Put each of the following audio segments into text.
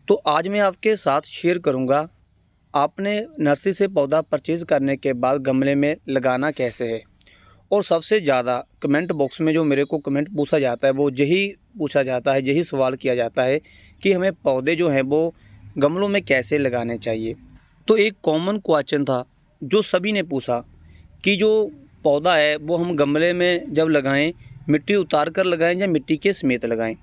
तो आज मैं आपके साथ शेयर करूंगा आपने नर्सरी से पौधा परचेज़ करने के बाद गमले में लगाना कैसे है। और सबसे ज़्यादा कमेंट बॉक्स में जो मेरे को कमेंट पूछा जाता है वो यही पूछा जाता है, यही सवाल किया जाता है कि हमें पौधे जो हैं वो गमलों में कैसे लगाने चाहिए। तो एक कॉमन क्वेश्चन था जो सभी ने पूछा कि जो पौधा है वो हम गमले में जब लगाएं, मिट्टी उतार कर लगाएं या मिट्टी के समेत लगाएं।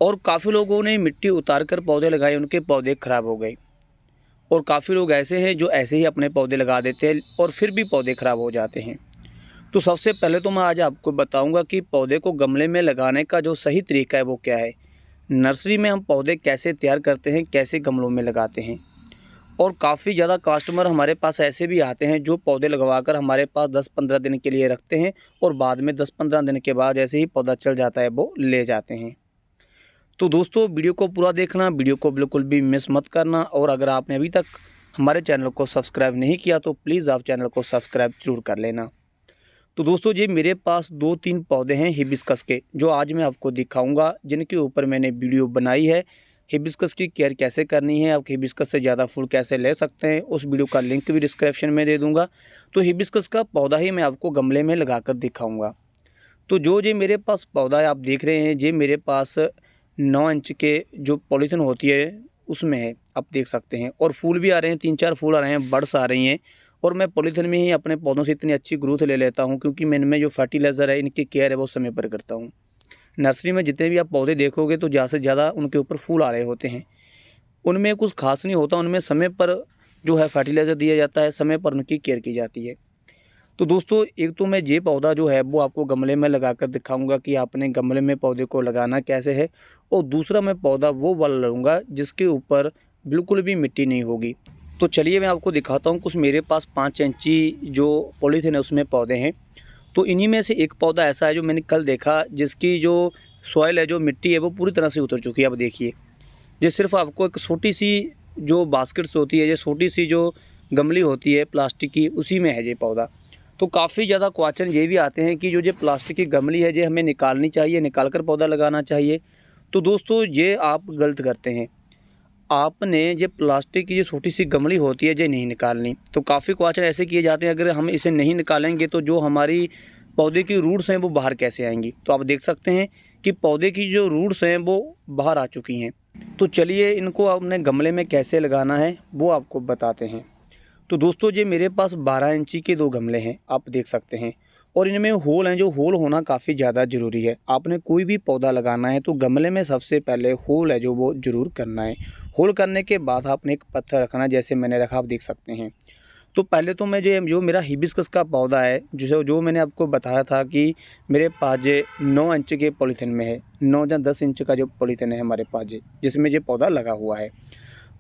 और काफ़ी लोगों ने मिट्टी उतार कर पौधे लगाए, उनके पौधे ख़राब हो गए। और काफ़ी लोग ऐसे हैं जो ऐसे ही अपने पौधे लगा देते हैं और फिर भी पौधे ख़राब हो जाते हैं। तो सबसे पहले तो मैं आज आपको बताऊंगा कि पौधे को गमले में लगाने का जो सही तरीका है वो क्या है। नर्सरी में हम पौधे कैसे तैयार करते हैं, कैसे गमलों में लगाते हैं। और काफ़ी ज़्यादा कस्टमर हमारे पास ऐसे भी आते हैं जो पौधे लगवाकर हमारे पास 10-15 दिन के लिए रखते हैं और बाद में 10-15 दिन के बाद जैसे ही पौधा चल जाता है वो ले जाते हैं। तो दोस्तों वीडियो को पूरा देखना, वीडियो को बिल्कुल भी मिस मत करना। और अगर आपने अभी तक हमारे चैनल को सब्सक्राइब नहीं किया तो प्लीज़ आप चैनल को सब्सक्राइब जरूर कर लेना। तो दोस्तों ये मेरे पास 2-3 पौधे हैं हिबिस्कस के, जो आज मैं आपको दिखाऊंगा, जिनके ऊपर मैंने वीडियो बनाई है। हिबिस्कस की केयर कैसे करनी है, आप हिबिस्कस से ज़्यादा फूल कैसे ले सकते हैं, उस वीडियो का लिंक भी डिस्क्रिप्शन में दे दूँगा। तो हिबिस्कस का पौधा ही मैं आपको गमले में लगा कर दिखाऊँगा। तो जो ये मेरे पास पौधा है आप देख रहे हैं, ये मेरे पास 9 इंच के जो पॉलीथीन होती है उसमें है, आप देख सकते हैं। और फूल भी आ रहे हैं, 3-4 फूल आ रहे हैं, बड्स आ रही हैं। और मैं पॉलीथीन में ही अपने पौधों से इतनी अच्छी ग्रोथ ले लेता हूँ क्योंकि मैं इनमें जो फर्टिलाइज़र है, इनकी केयर है वो समय पर करता हूँ। नर्सरी में जितने भी आप पौधे देखोगे तो ज़्यादा से ज़्यादा उनके ऊपर फूल आ रहे होते हैं। उनमें कुछ खास नहीं होता, उनमें समय पर जो है फर्टिलाइज़र दिया जाता है, समय पर उनकी केयर की जाती है। तो दोस्तों एक तो मैं ये पौधा जो है वो आपको गमले में लगाकर दिखाऊंगा कि आपने गमले में पौधे को लगाना कैसे है। और दूसरा मैं पौधा वो वाला लूँगा जिसके ऊपर बिल्कुल भी मिट्टी नहीं होगी। तो चलिए मैं आपको दिखाता हूँ। कुछ मेरे पास 5 इंची जो पॉलीथीन है उसमें पौधे हैं। तो इन्हीं में से एक पौधा ऐसा है जो मैंने कल देखा, जिसकी जो सॉइल है, जो मिट्टी है वो पूरी तरह से उतर चुकी है। अब देखिए, ये सिर्फ आपको एक छोटी सी जो बास्केट्स होती है, ये छोटी सी जो गमली होती है प्लास्टिक की, उसी में है ये पौधा। तो काफ़ी ज़्यादा क्वेश्चन ये भी आते हैं कि जो ये प्लास्टिक की गमली है ये हमें निकालनी चाहिए, निकाल कर पौधा लगाना चाहिए। तो दोस्तों ये आप गलत करते हैं। आपने ये प्लास्टिक की जो छोटी सी गमली होती है ये नहीं निकालनी। तो काफ़ी क्वेश्चन ऐसे किए जाते हैं, अगर हम इसे नहीं निकालेंगे तो जो हमारी पौधे की रूट्स हैं वो बाहर कैसे आएंगी। तो आप देख सकते हैं कि पौधे की जो रूट्स हैं वो बाहर आ चुकी हैं। तो चलिए इनको अपने गमले में कैसे लगाना है वो आपको बताते हैं। तो दोस्तों ये मेरे पास 12 इंची के 2 गमले हैं, आप देख सकते हैं। और इनमें होल हैं, जो होल होना काफ़ी ज़्यादा ज़रूरी है। आपने कोई भी पौधा लगाना है तो गमले में सबसे पहले होल है जो वो ज़रूर करना है। होल करने के बाद आपने एक पत्थर रखना है, जैसे मैंने रखा, आप देख सकते हैं। तो पहले तो मैं जो मेरा हिबिस्कस का पौधा है, जो मैंने आपको बताया था कि मेरे पास ये 9 इंच के पॉलीथीन में है, 9 या 10 इंच का जो पॉलीथीन है हमारे पास ये, जिसमें ये पौधा लगा हुआ है।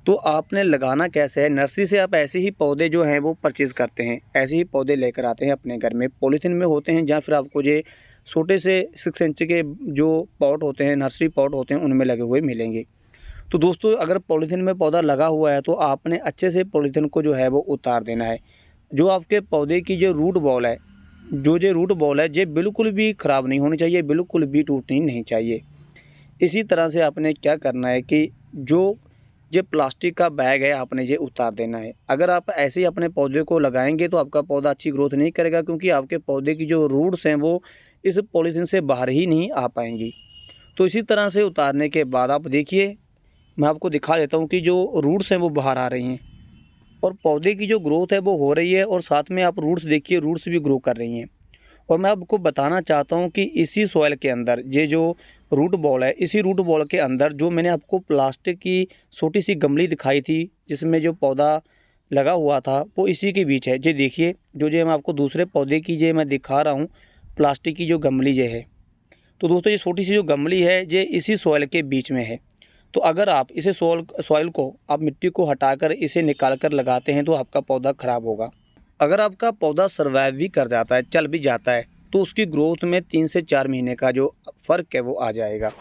तो आपने लगाना कैसे है, नर्सरी से आप ऐसे ही पौधे जो हैं वो परचेज़ करते हैं, ऐसे ही पौधे लेकर आते हैं अपने घर में, पॉलीथीन में होते हैं, या फिर आपको ये छोटे से 6 इंच के जो पॉट होते हैं, नर्सरी पॉट होते हैं, उनमें लगे हुए मिलेंगे। तो दोस्तों अगर पॉलीथीन में पौधा लगा हुआ है तो आपने अच्छे से पॉलीथीन को जो है वो उतार देना है। जो आपके पौधे की जो रूट बॉल है, जो ये रूट बॉल है, ये बिल्कुल भी ख़राब नहीं होनी चाहिए, बिल्कुल भी टूटनी नहीं चाहिए। इसी तरह से आपने क्या करना है कि जो ये प्लास्टिक का बैग है आपने ये उतार देना है। अगर आप ऐसे ही अपने पौधे को लगाएंगे तो आपका पौधा अच्छी ग्रोथ नहीं करेगा, क्योंकि आपके पौधे की जो रूट्स हैं वो इस पॉलीथीन से बाहर ही नहीं आ पाएंगी। तो इसी तरह से उतारने के बाद आप देखिए, मैं आपको दिखा देता हूँ कि जो रूट्स हैं वो बाहर आ रही हैं और पौधे की जो ग्रोथ है वो हो रही है। और साथ में आप रूट्स देखिए, रूट्स भी ग्रो कर रही हैं। और मैं आपको बताना चाहता हूँ कि इसी सॉइल के अंदर ये जो रूट बॉल है, इसी रूट बॉल के अंदर जो मैंने आपको प्लास्टिक की छोटी सी गमली दिखाई थी जिसमें जो पौधा लगा हुआ था, वो इसी के बीच है। ये देखिए, जो मैं आपको दूसरे पौधे की जो मैं दिखा रहा हूँ, प्लास्टिक की जो गमली ये है। तो दोस्तों ये छोटी सी जो गमली है ये इसी सॉइल के बीच में है। तो अगर आप इसे सॉइल को, आप मिट्टी को हटाकर इसे निकाल कर लगाते हैं तो आपका पौधा ख़राब होगा। अगर आपका पौधा सर्वाइव भी कर जाता है, चल भी जाता है, तो उसकी ग्रोथ में 3 से 4 महीने का जो फ़र्क है वो आ जाएगा।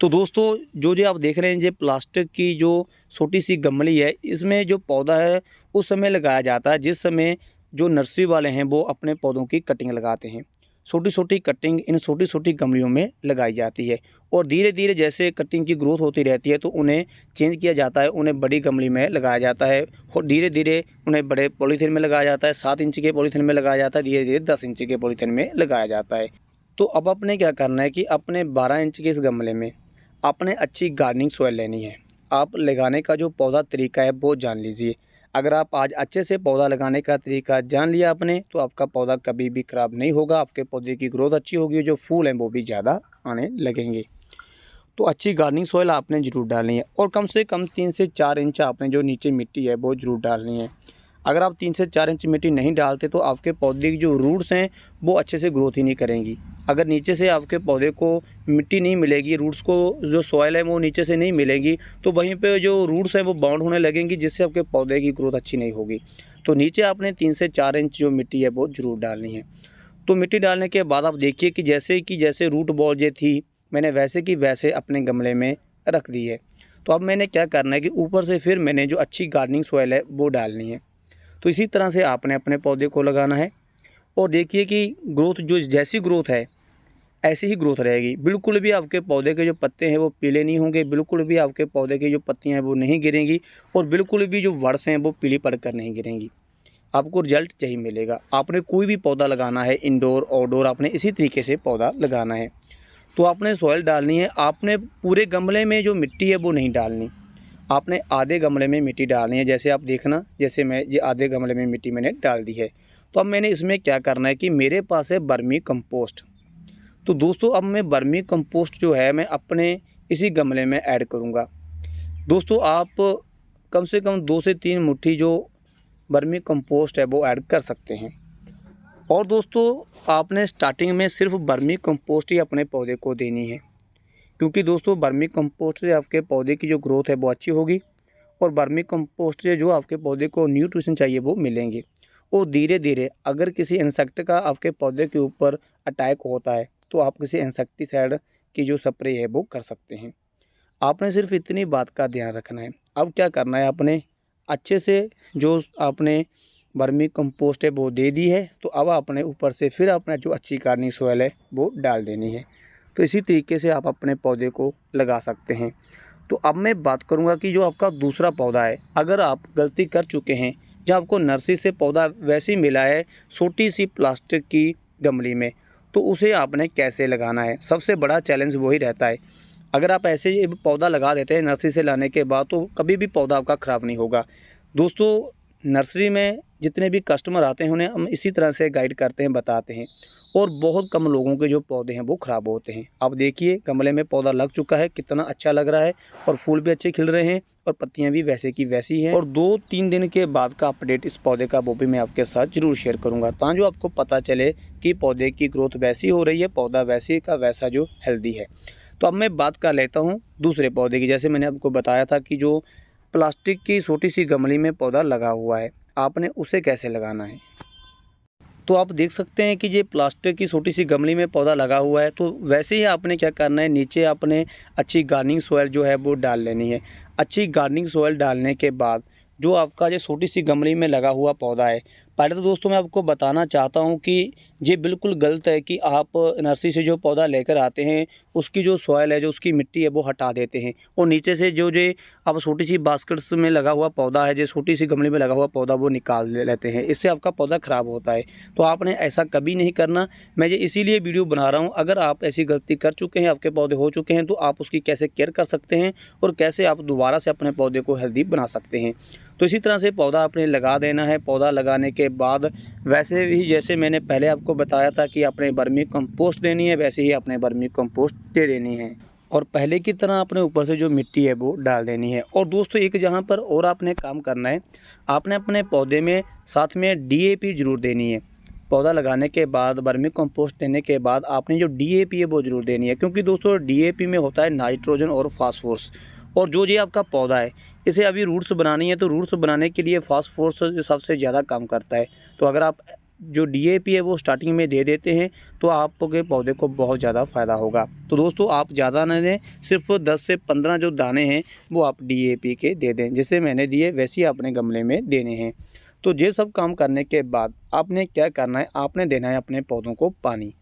तो दोस्तों जो आप देख रहे हैं, ये प्लास्टिक की जो छोटी सी गमली है, इसमें जो पौधा है उस समय लगाया जाता है जिस समय जो नर्सरी वाले हैं वो अपने पौधों की कटिंग लगाते हैं। छोटी छोटी कटिंग इन छोटी छोटी गमलियों में लगाई जाती है और धीरे धीरे जैसे कटिंग की ग्रोथ होती रहती है तो उन्हें चेंज किया जाता है, उन्हें बड़ी गमली में लगाया जाता है और धीरे धीरे उन्हें बड़े पॉलीथीन में लगाया जाता है, 7 इंच के पॉलीथीन में लगाया जाता है, धीरे धीरे 10 इंच के पॉलीथीन में लगाया जाता है। तो अब आपने क्या करना है कि अपने 12 इंच के इस गमले में आपने अच्छी गार्डनिंग सॉइल लेनी है। आप लगाने का जो पौधा तरीका है वो जान लीजिए। अगर आप आज अच्छे से पौधा लगाने का तरीका जान लिया आपने तो आपका पौधा कभी भी ख़राब नहीं होगा, आपके पौधे की ग्रोथ अच्छी होगी, जो फूल हैं वो भी ज़्यादा आने लगेंगे। तो अच्छी गार्डनिंग सॉइल आपने ज़रूर डालनी है और कम से कम 3 से 4 इंच आपने जो नीचे मिट्टी है वो ज़रूर डालनी है। अगर आप 3 से 4 इंच मिट्टी नहीं डालते तो आपके पौधे की जो रूट्स हैं वो अच्छे से ग्रोथ ही नहीं करेंगी। अगर नीचे से आपके पौधे को मिट्टी नहीं मिलेगी, रूट्स को जो सॉइल है वो नीचे से नहीं मिलेगी, तो वहीं पे जो रूट्स हैं वो बाउंड होने लगेंगी, जिससे आपके पौधे की ग्रोथ अच्छी नहीं होगी। तो नीचे आपने 3 से 4 इंच जो मिट्टी है वो ज़रूर डालनी है। तो मिट्टी डालने के बाद आप देखिए कि जैसे रूट बॉल जो थी मैंने वैसे की वैसे अपने गमले में रख दी है। तो अब मैंने क्या करना है कि ऊपर से फिर मैंने जो अच्छी गार्डनिंग सॉइल है वो डालनी है। तो इसी तरह से आपने अपने पौधे को लगाना है और देखिए कि ग्रोथ जो जैसी ग्रोथ है ऐसी ही ग्रोथ रहेगी। बिल्कुल भी आपके पौधे के जो पत्ते हैं वो पीले नहीं होंगे, बिल्कुल भी आपके पौधे की जो पत्तियां हैं वो नहीं गिरेंगी और बिल्कुल भी जो वर्ड्स हैं वो पीली पड़कर नहीं गिरेंगी। आपको रिजल्ट यही मिलेगा। आपने कोई भी पौधा लगाना है इंडोर आउटडोर, आपने इसी तरीके से पौधा लगाना है। तो आपने सॉइल डालनी है, आपने पूरे गमले में जो मिट्टी है वो नहीं डालनी, आपने आधे गमले में मिट्टी डालनी है। जैसे आप देखना, जैसे मैं ये आधे गमले में मिट्टी मैंने डाल दी है। तो अब मैंने इसमें क्या करना है कि मेरे पास है बर्मी कंपोस्ट। तो दोस्तों अब मैं बर्मी कंपोस्ट जो है मैं अपने इसी गमले में ऐड करूँगा। दोस्तों आप कम से कम 2 से 3 मुट्ठी जो बर्मी कंपोस्ट है वो ऐड कर सकते हैं। और दोस्तों आपने स्टार्टिंग में सिर्फ बर्मी कंपोस्ट ही अपने पौधे को देनी है, क्योंकि दोस्तों बर्मी कंपोस्ट से आपके पौधे की जो ग्रोथ है वो अच्छी होगी और बर्मी कंपोस्ट से जो आपके पौधे को न्यूट्रिशन चाहिए वो मिलेंगे। और धीरे धीरे अगर किसी इंसेक्ट का आपके पौधे के ऊपर अटैक होता है तो आप किसी इंसेक्टिसाइड की जो स्प्रे है वो कर सकते हैं। आपने सिर्फ इतनी बात का ध्यान रखना है। अब क्या करना है, आपने अच्छे से जो आपने वर्मी कंपोस्ट है वो दे दी है, तो अब आपने ऊपर से फिर अपना जो अच्छी गार्डनिंग सॉइल है वो डाल देनी है। तो इसी तरीके से आप अपने पौधे को लगा सकते हैं। तो अब मैं बात करूंगा कि जो आपका दूसरा पौधा है, अगर आप गलती कर चुके हैं जब आपको नर्सरी से पौधा वैसे ही मिला है छोटी सी प्लास्टिक की गमली में, तो उसे आपने कैसे लगाना है। सबसे बड़ा चैलेंज वही रहता है। अगर आप ऐसे ही पौधा लगा देते हैं नर्सरी से लाने के बाद तो कभी भी पौधा आपका ख़राब नहीं होगा। दोस्तों नर्सरी में जितने भी कस्टमर आते हैं उन्हें हम इसी तरह से गाइड करते हैं, बताते हैं, और बहुत कम लोगों के जो पौधे हैं वो ख़राब होते हैं। अब देखिए गमले में पौधा लग चुका है, कितना अच्छा लग रहा है और फूल भी अच्छे खिल रहे हैं और पत्तियां भी वैसे की वैसी हैं। और 2-3 दिन के बाद का अपडेट इस पौधे का वो भी मैं आपके साथ ज़रूर शेयर करूंगा, ताकि जो आपको पता चले कि पौधे की ग्रोथ वैसी हो रही है, पौधा वैसे का वैसा जो हेल्दी है। तो अब मैं बात कर लेता हूँ दूसरे पौधे की। जैसे मैंने आपको बताया था कि जो प्लास्टिक की छोटी सी गमली में पौधा लगा हुआ है, आपने उसे कैसे लगाना है। तो आप देख सकते हैं कि ये प्लास्टिक की छोटी सी गमली में पौधा लगा हुआ है, तो वैसे ही आपने क्या करना है, नीचे आपने अच्छी गार्डनिंग सॉइल जो है वो डाल लेनी है। अच्छी गार्डनिंग सॉइल डालने के बाद जो आपका ये छोटी सी गमली में लगा हुआ पौधा है, पहले तो दोस्तों मैं आपको बताना चाहता हूँ कि ये बिल्कुल गलत है कि आप नर्सरी से जो पौधा लेकर आते हैं उसकी जो सॉइल है, जो उसकी मिट्टी है वो हटा देते हैं और नीचे से जो आप छोटी सी बास्केट्स में लगा हुआ पौधा है, जो छोटी सी गमले में लगा हुआ पौधा वो निकाल लेते हैं। इससे आपका पौधा ख़राब होता है। तो आपने ऐसा कभी नहीं करना। मैं ये इसीलिए वीडियो बना रहा हूँ, अगर आप ऐसी गलती कर चुके हैं, आपके पौधे हो चुके हैं, तो आप उसकी कैसे केयर कर सकते हैं और कैसे आप दोबारा से अपने पौधे को हेल्दी बना सकते हैं। तो इसी तरह से पौधा आपने लगा देना है। पौधा लगाने के बाद वैसे ही जैसे मैंने पहले आपको बताया था कि आपने वर्मी कंपोस्ट देनी है, वैसे ही आपने वर्मी कंपोस्ट दे देनी है और पहले की तरह आपने ऊपर से जो मिट्टी है वो डाल देनी है। और दोस्तों एक जहाँ पर और आपने काम करना है, आपने अपने पौधे में साथ में DAP ज़रूर देनी है। पौधा लगाने के बाद वर्मी कंपोस्ट देने के बाद आपने जो DAP है वो ज़रूर देनी है, क्योंकि दोस्तों DAP में होता है नाइट्रोजन और फास्फोरस। और जो ये आपका पौधा है इसे अभी रूट्स बनानी है, तो रूट्स बनाने के लिए फास्फोरस सबसे ज़्यादा काम करता है। तो अगर आप जो DAP है वो स्टार्टिंग में दे देते हैं तो आपके पौधे को बहुत ज़्यादा फ़ायदा होगा। तो दोस्तों आप ज़्यादा न दें, सिर्फ 10 से 15 जो दाने हैं वो आप DAP के दे दें, जैसे मैंने दिए वैसे ही आपने गमले में देने हैं। तो ये सब काम करने के बाद आपने क्या करना है, आपने देना है अपने पौधों को पानी।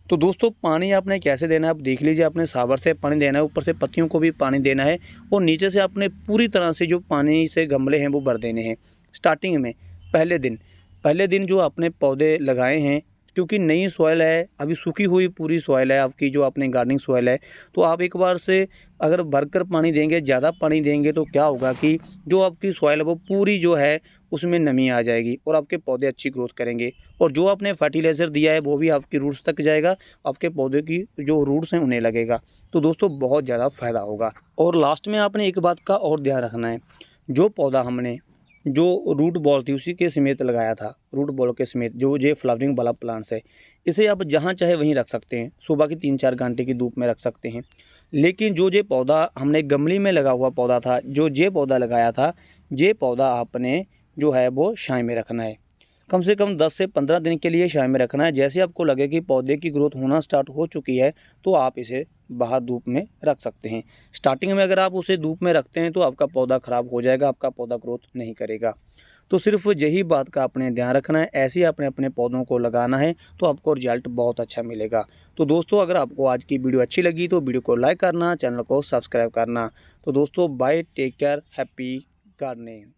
तो दोस्तों पानी आपने कैसे देना है आप देख लीजिए। आपने शावर से पानी देना है, ऊपर से पत्तियों को भी पानी देना है और नीचे से आपने पूरी तरह से जो पानी से गमले हैं वो भर देने हैं। स्टार्टिंग में पहले दिन जो आपने पौधे लगाए हैं, क्योंकि नई सॉइल है, अभी सूखी हुई पूरी सॉइल है आपकी जो आपने गार्डनिंग सॉइल है, तो आप एक बार से अगर भरकर पानी देंगे, ज़्यादा पानी देंगे तो क्या होगा कि जो आपकी सॉइल है वो पूरी जो है उसमें नमी आ जाएगी और आपके पौधे अच्छी ग्रोथ करेंगे। और जो आपने फर्टिलाइज़र दिया है वो भी आपकी रूट्स तक जाएगा, आपके पौधे की जो रूट्स हैं उन्हें लगेगा। तो दोस्तों बहुत ज़्यादा फ़ायदा होगा। और लास्ट में आपने एक बात का और ध्यान रखना है, जो पौधा हमने जो रूट बॉल थी उसी के समेत लगाया था, रूट बॉल के समेत जो ये फ्लावरिंग वाला प्लांट्स है, इसे आप जहाँ चाहे वहीं रख सकते हैं, सुबह की 3-4 घंटे की धूप में रख सकते हैं। लेकिन जो ये पौधा हमने गमले में लगा हुआ पौधा था, जो ये पौधा लगाया था, ये पौधा आपने जो है वो छाँव में रखना है। कम से कम 10 से 15 दिन के लिए छाँव में रखना है। जैसे आपको लगे कि पौधे की ग्रोथ होना स्टार्ट हो चुकी है तो आप इसे बाहर धूप में रख सकते हैं। स्टार्टिंग में अगर आप उसे धूप में रखते हैं तो आपका पौधा ख़राब हो जाएगा, आपका पौधा ग्रोथ नहीं करेगा। तो सिर्फ यही बात का आपने ध्यान रखना है, ऐसे ही आपने अपने पौधों को लगाना है तो आपको रिजल्ट बहुत अच्छा मिलेगा। तो दोस्तों अगर आपको आज की वीडियो अच्छी लगी तो वीडियो को लाइक करना, चैनल को सब्सक्राइब करना। तो दोस्तों bye, take care, happy gardening.